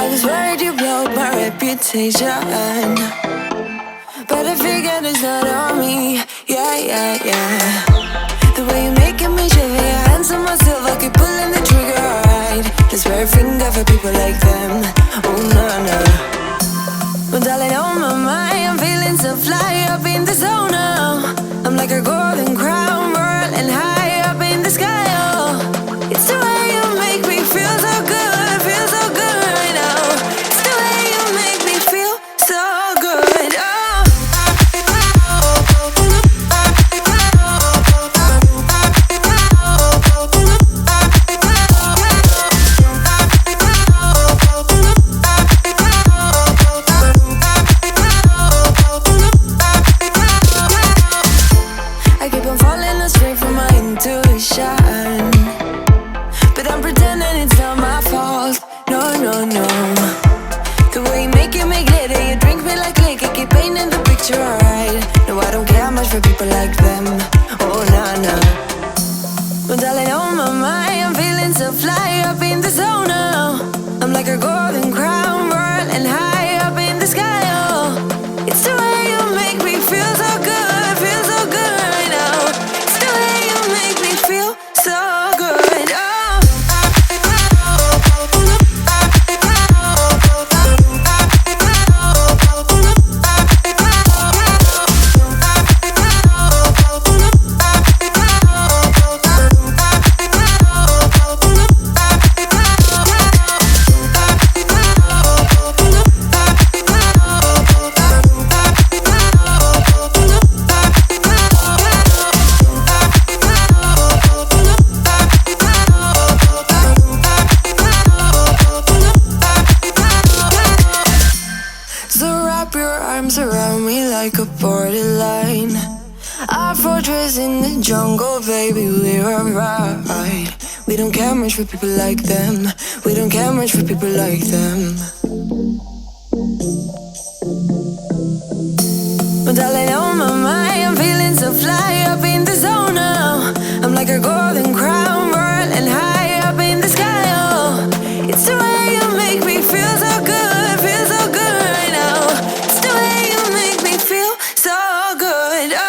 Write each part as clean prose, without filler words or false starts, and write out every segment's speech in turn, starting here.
I was worried you blowed my reputation, but I figured it's not on me. Yeah, yeah, yeah. The way you're making me shiver, your hands on myself, I keep pulling the trigger, alright. Just wear a finger for people like them. Oh, no, no. But darling, on my mind, I'm feeling so fly up in the zone now. I'm like a golden crown, whirling high up in the sky, oh. It's the way you make me feel so good, feel so good right now. It's the way you make me feel so good, oh. For people like them, oh nah nah. But darling, on my mind, I'm feeling so fly up in the zone now. I'm like a golden crown, whirling high up in the sky, oh. It's the way you make me feel so good, feel so good right now. It's the way you make me feel so good, oh. Around me like a borderline, our fortress in the jungle, baby, we're alright. We don't care much for people like them. We don't care much for people like them. But darling, on my mind, I'm feeling so fly up in the zone now. I'm like a golden crown, whirling high up in the sky, oh. It's the way you make me feel so good, feel so good right now. It's the way you make me feel so good, oh.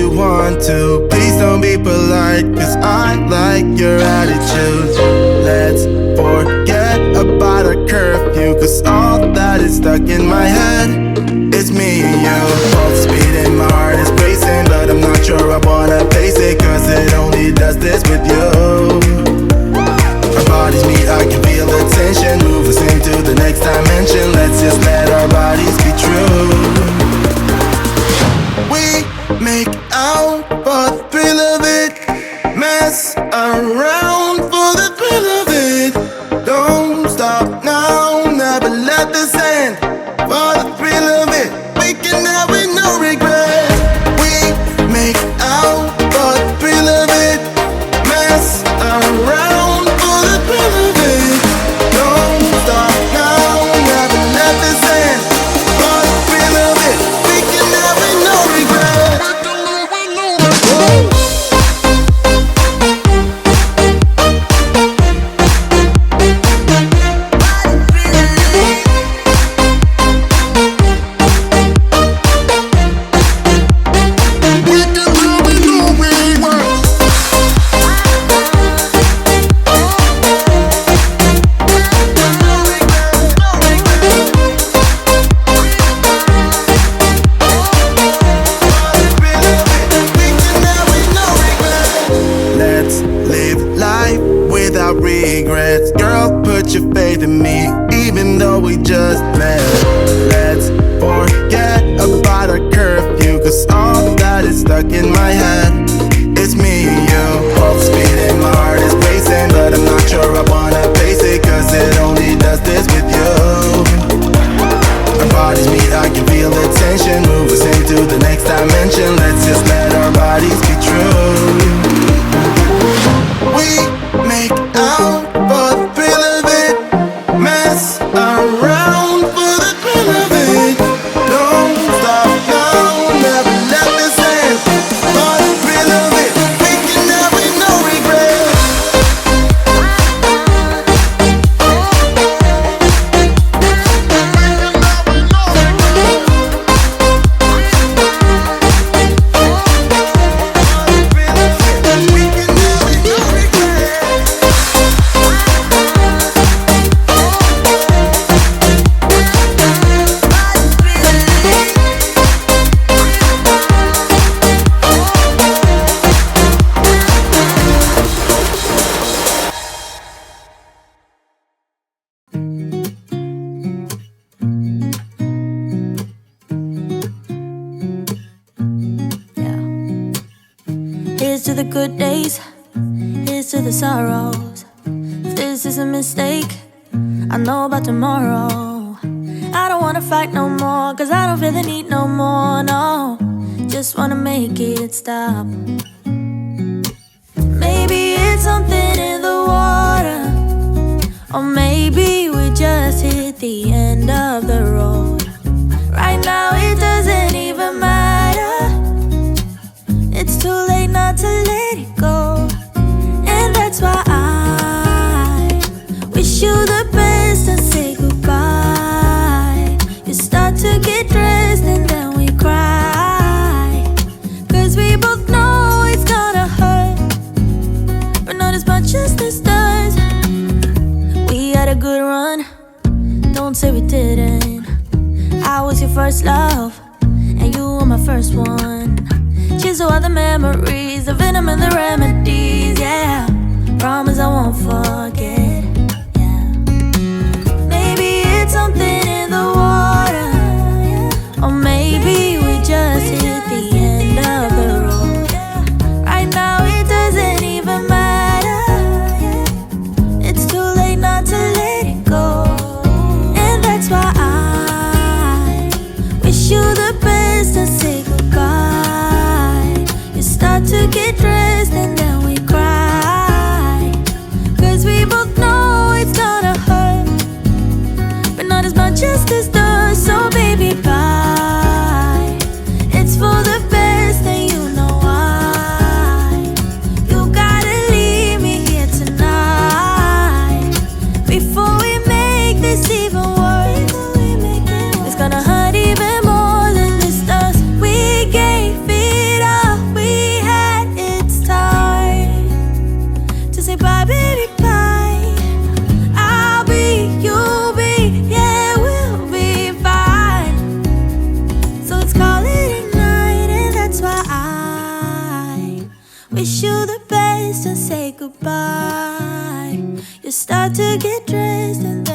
you want to. Please don't be polite, cause I like your attitude. Let's forget about a curfew, cause all that is stuck in my head is me and you. Both speed and my heart is racing, but I'm not sure I wanna face it, cause it only does this with you. Our bodies meet, I can feel the tension. Move us into the next dimension. Let's just let our bodies be true. We make out for the thrill of it. Mess around for the thrill of it. Don't stop now, never let this end. For the thrill of it, we can have it, no regret. We make out for the thrill of it. Mess around for the thrill of it. Don't stop now, never let this end. For the thrill of it, we can have it, no regret. Regrets, girl, put your faith in me, even though we just met. Let's forget about a curfew, cause all that is stuck in my head is me and you. Both speed and my heart is racing, but I'm not sure I wanna face it, cause it only does this with you. Our bodies meet, I can feel the tension. Move us into the next dimension. Let's just let our bodies be true. We make out for the thrill of it. Mess around for the thrill of it. Don't stop now, never let this end. For the thrill of it, we can have it, no regret. Here's to the good days, here's to the sorrows. If this is a mistake, I know about tomorrow. I don't wanna fight no more, cause I don't feel the need no more, no. Just wanna make it stop. Maybe it's something in the water, or maybe we just hit the end of the road. Right now it doesn't even matter. It's too late not to let it go. And that's why I wish you the best and say goodbye. You start to get dressed and then we cry, cause we both know it's gonna hurt, but not as much as this does. We had a good run, don't say we didn't. I was your first love, and you were my first one. Cheers to all the memories, the venom and the remedies, yeah. Promise I won't forget, yeah. Maybe it's something in the water, or maybe we just hit the end of the road. Right now it doesn't even matter. It's too late not to let it go. And that's why I wish you the best and say goodbye. You start to get dressed and then we cry, cause we start to get dressed and